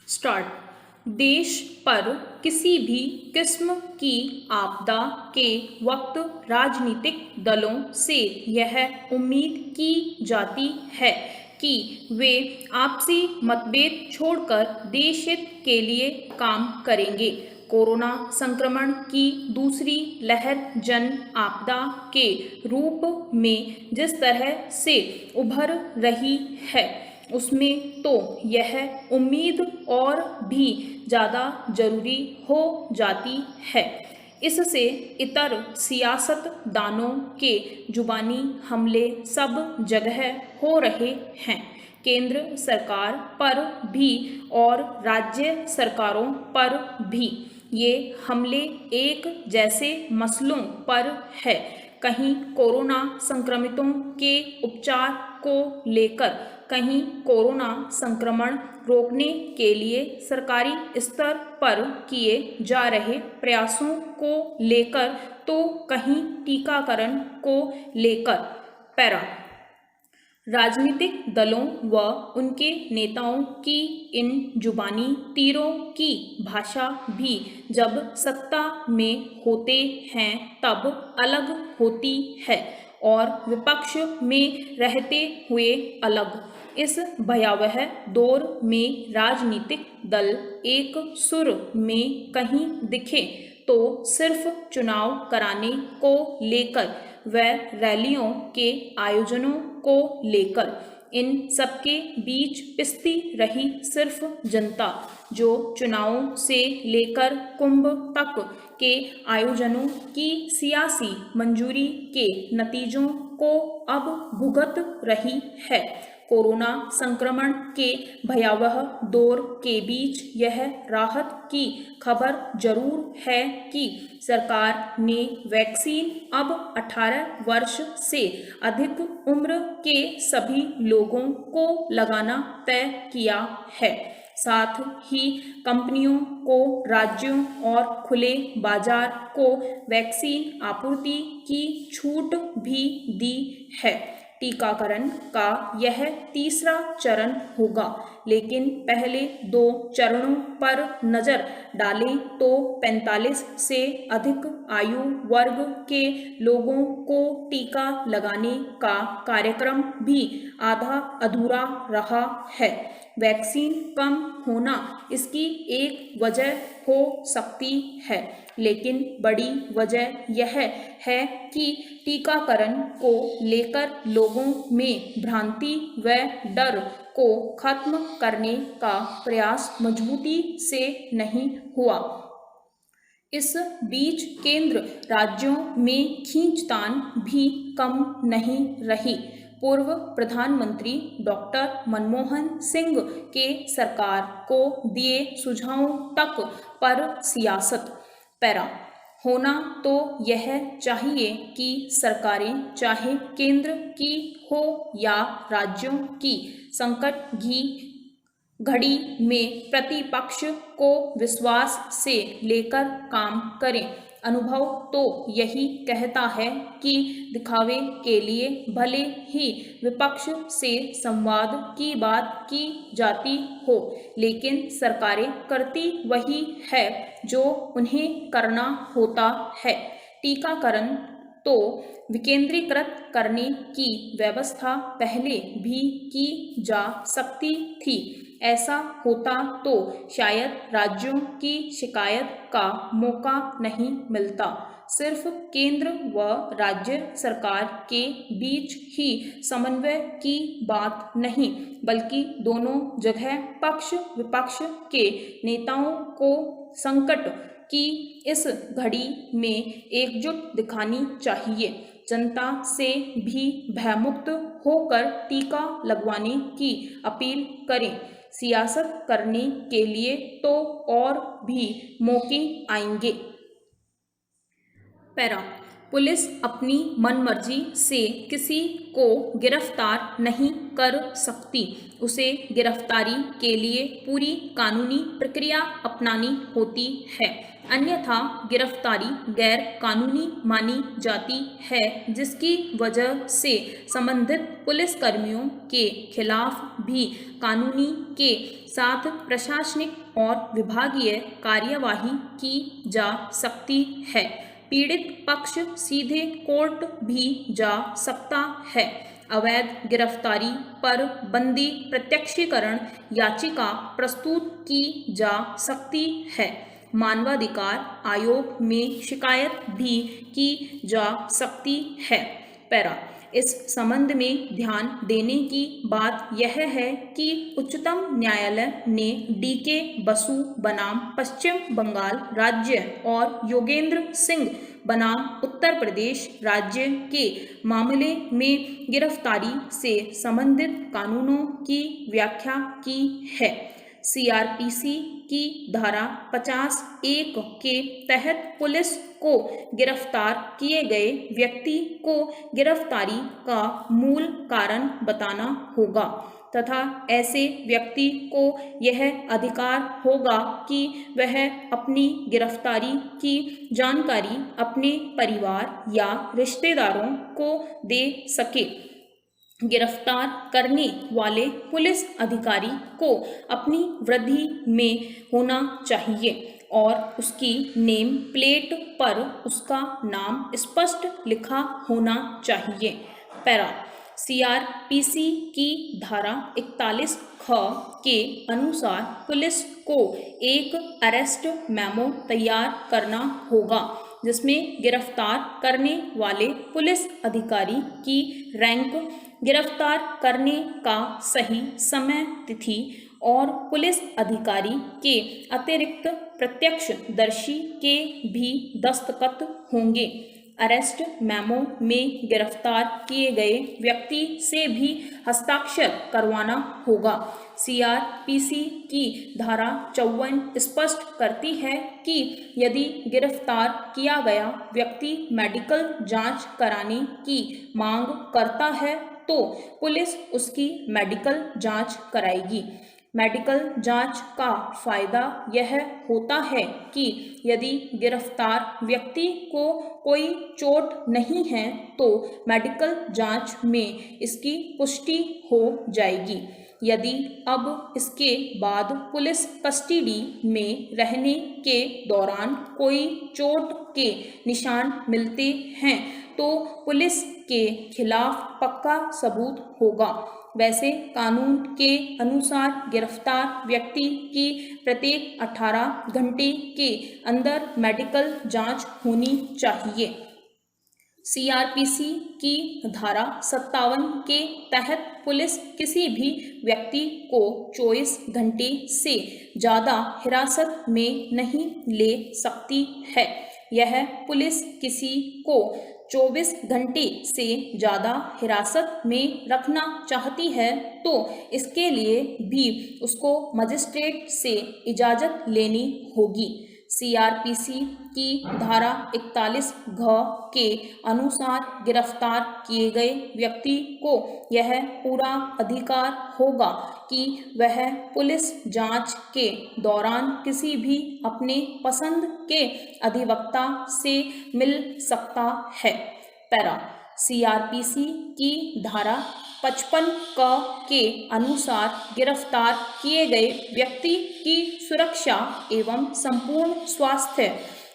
Start. देश पर किसी भी किस्म की आपदा के वक्त राजनीतिक दलों से यह उम्मीद की जाती है कि वे आपसी मतभेद छोड़कर देश हित के लिए काम करेंगे। कोरोना संक्रमण की दूसरी लहर जन आपदा के रूप में जिस तरह से उभर रही है, उसमें तो यह उम्मीद और भी ज़्यादा जरूरी हो जाती है। इससे इतर सियासतदानों के जुबानी हमले सब जगह हो रहे हैं, केंद्र सरकार पर भी और राज्य सरकारों पर भी। ये हमले एक जैसे मसलों पर है। कहीं कोरोना संक्रमितों के उपचार को लेकर, कहीं कोरोना संक्रमण रोकने के लिए सरकारी स्तर पर किए जा रहे प्रयासों को लेकर, तो कहीं टीकाकरण को लेकर। पैरा। राजनीतिक दलों व उनके नेताओं की इन जुबानी तीरों की भाषा भी जब सत्ता में होते हैं तब अलग होती है और विपक्ष में रहते हुए अलग। इस भयावह दौर में राजनीतिक दल एक सुर में कहीं दिखे तो सिर्फ चुनाव कराने को लेकर व रैलियों के आयोजनों को लेकर। इन सबके बीच पिसती रही सिर्फ जनता, जो चुनावों से लेकर कुंभ तक के आयोजनों की सियासी मंजूरी के नतीजों को अब भुगत रही है। कोरोना संक्रमण के भयावह दौर के बीच यह राहत की खबर जरूर है कि सरकार ने वैक्सीन अब 18 वर्ष से अधिक उम्र के सभी लोगों को लगाना तय किया है। साथ ही कंपनियों को, राज्यों और खुले बाजार को वैक्सीन आपूर्ति की छूट भी दी है। टीकाकरण का यह तीसरा चरण होगा, लेकिन पहले 2 चरणों पर नजर डालें तो 45 से अधिक आयु वर्ग के लोगों को टीका लगाने का कार्यक्रम भी आधा अधूरा रहा है। वैक्सीन कम होना इसकी एक वजह हो सकती है, लेकिन बड़ी वजह यह है कि टीकाकरण को लेकर लोगों में भ्रांति व डर को खत्म करने का प्रयास मजबूती से नहीं हुआ। इस बीच केंद्र राज्यों में खींचतान भी कम नहीं रही। पूर्व प्रधानमंत्री डॉक्टर मनमोहन सिंह के सरकार को दिए सुझावों तक पर सियासत। पैरा। होना तो यह चाहिए कि सरकारें, चाहे केंद्र की हो या राज्यों की, संकट की घड़ी में प्रतिपक्ष को विश्वास से लेकर काम करें। अनुभव तो यही कहता है कि दिखावे के लिए भले ही विपक्ष से संवाद की बात की जाती हो, लेकिन सरकारें करती वही है जो उन्हें करना होता है। टीकाकरण तो विकेंद्रीकृत करने की व्यवस्था पहले भी की जा सकती थी। ऐसा होता तो शायद राज्यों की शिकायत का मौका नहीं मिलता। सिर्फ केंद्र व राज्य सरकार के बीच ही समन्वय की बात नहीं, बल्कि दोनों जगह पक्ष विपक्ष के नेताओं को संकट की इस घड़ी में एकजुट दिखानी चाहिए। जनता से भी भयमुक्त होकर टीका लगवाने की अपील करें। सियासत करने के लिए तो और भी मौके आएंगे। पैरा। पुलिस अपनी मनमर्जी से किसी को गिरफ्तार नहीं कर सकती। उसे गिरफ्तारी के लिए पूरी कानूनी प्रक्रिया अपनानी होती है, अन्यथा गिरफ्तारी गैर कानूनी मानी जाती है, जिसकी वजह से संबंधित पुलिसकर्मियों के खिलाफ भी कानूनी के साथ प्रशासनिक और विभागीय कार्यवाही की जा सकती है। पीड़ित पक्ष सीधे कोर्ट भी जा सकता है। अवैध गिरफ्तारी पर बंदी प्रत्यक्षीकरण याचिका प्रस्तुत की जा सकती है। मानवाधिकार आयोग में शिकायत भी की जा सकती है। पैरा, इस संबंध में ध्यान देने की बात यह है कि उच्चतम न्यायालय ने DK बसु बनाम पश्चिम बंगाल राज्य और योगेंद्र सिंह बनाम उत्तर प्रदेश राज्य के मामले में गिरफ्तारी से संबंधित कानूनों की व्याख्या की है। CRPC की धारा 50(1) के तहत पुलिस को गिरफ्तार किए गए व्यक्ति को गिरफ्तारी का मूल कारण बताना होगा तथा ऐसे व्यक्ति को यह अधिकार होगा कि वह अपनी गिरफ्तारी की जानकारी अपने परिवार या रिश्तेदारों को दे सके। गिरफ्तार करने वाले पुलिस अधिकारी को अपनी वर्दी में होना चाहिए और उसकी नेम प्लेट पर उसका नाम स्पष्ट लिखा होना चाहिए। पैरा, CRPC की धारा 41(ख) के अनुसार पुलिस को एक अरेस्ट मेमो तैयार करना होगा, जिसमें गिरफ्तार करने वाले पुलिस अधिकारी की रैंक, गिरफ्तार करने का सही समय तिथि और पुलिस अधिकारी के अतिरिक्त प्रत्यक्षदर्शी के भी दस्तखत होंगे। अरेस्ट मेमो में गिरफ्तार किए गए व्यक्ति से भी हस्ताक्षर करवाना होगा। CRPC की धारा 54 स्पष्ट करती है कि यदि गिरफ्तार किया गया व्यक्ति मेडिकल जांच कराने की मांग करता है तो पुलिस उसकी मेडिकल जांच कराएगी। मेडिकल जांच का फायदा यह होता है कि यदि गिरफ्तार व्यक्ति को कोई चोट नहीं है तो मेडिकल जांच में इसकी पुष्टि हो जाएगी। यदि अब इसके बाद पुलिस कस्टडी में रहने के दौरान कोई चोट के निशान मिलते हैं तो पुलिस के खिलाफ पक्का सबूत होगा। वैसे कानून के अनुसार गिरफ्तार व्यक्ति की प्रत्येक 18 घंटे के अंदर मेडिकल जांच होनी चाहिए। CRPC की धारा 57 के तहत पुलिस किसी भी व्यक्ति को 24 घंटे से ज़्यादा हिरासत में नहीं ले सकती है। यह पुलिस किसी को 24 घंटे से ज़्यादा हिरासत में रखना चाहती है तो इसके लिए भी उसको मजिस्ट्रेट से इजाज़त लेनी होगी। CRPC की धारा 41(घ) के अनुसार गिरफ्तार किए गए व्यक्ति को यह पूरा अधिकार होगा कि वह पुलिस जांच के दौरान किसी भी अपने पसंद के अधिवक्ता से मिल सकता है। पैरा, CRPC की धारा 55(क) के अनुसार गिरफ्तार किए गए व्यक्ति की सुरक्षा एवं संपूर्ण स्वास्थ्य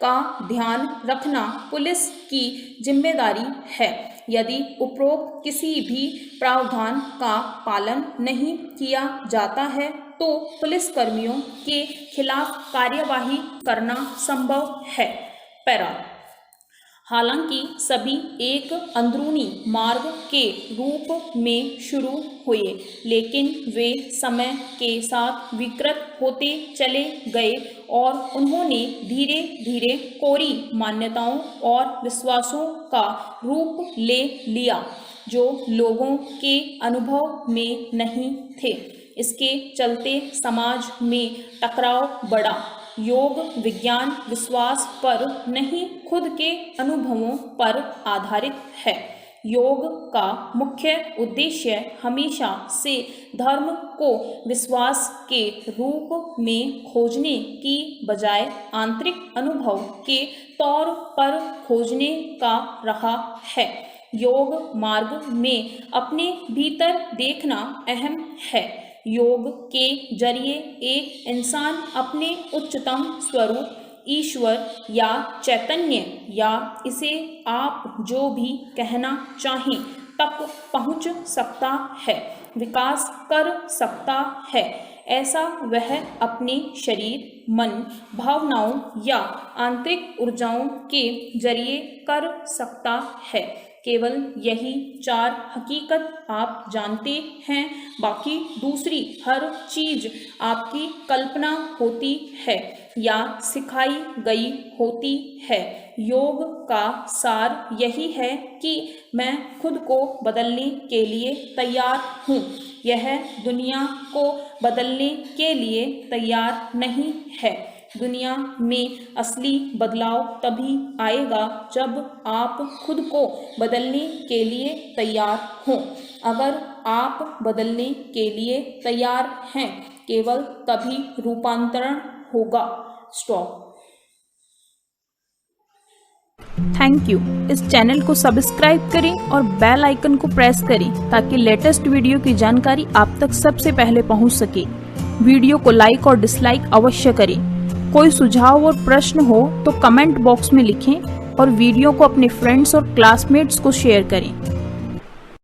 का ध्यान रखना पुलिस की जिम्मेदारी है। यदि उपरोक्त किसी भी प्रावधान का पालन नहीं किया जाता है तो पुलिसकर्मियों के खिलाफ कार्यवाही करना संभव है। पैरा, हालांकि सभी एक अंदरूनी मार्ग के रूप में शुरू हुए, लेकिन वे समय के साथ विकृत होते चले गए और उन्होंने धीरे धीरे कोरी मान्यताओं और विश्वासों का रूप ले लिया जो लोगों के अनुभव में नहीं थे। इसके चलते समाज में टकराव बढ़ा। योग विज्ञान विश्वास पर नहीं, खुद के अनुभवों पर आधारित है। योग का मुख्य उद्देश्य हमेशा से धर्म को विश्वास के रूप में खोजने की बजाय आंतरिक अनुभव के तौर पर खोजने का रहा है। योग मार्ग में अपने भीतर देखना अहम है। योग के जरिए एक इंसान अपने उच्चतम स्वरूप, ईश्वर या चैतन्य या इसे आप जो भी कहना चाहें तक पहुंच सकता है, विकास कर सकता है। ऐसा वह अपने शरीर, मन, भावनाओं या आंतरिक ऊर्जाओं के जरिए कर सकता है। केवल यही 4 हकीकत आप जानते हैं, बाकी दूसरी हर चीज आपकी कल्पना होती है या सिखाई गई होती है। योग का सार यही है कि मैं खुद को बदलने के लिए तैयार हूँ, यह दुनिया को बदलने के लिए तैयार नहीं है। दुनिया में असली बदलाव तभी आएगा जब आप खुद को बदलने के लिए तैयार हों। अगर आप बदलने के लिए तैयार हैं, केवल तभी रूपांतरण होगा। स्टॉप। Thank you. इस चैनल को सब्सक्राइब करें और बेल आइकन को प्रेस करें ताकि लेटेस्ट वीडियो की जानकारी आप तक सबसे पहले पहुंच सके। वीडियो को लाइक और डिसलाइक अवश्य करें। कोई सुझाव और प्रश्न हो तो कमेंट बॉक्स में लिखें और वीडियो को अपने फ्रेंड्स और क्लासमेट्स को शेयर करें।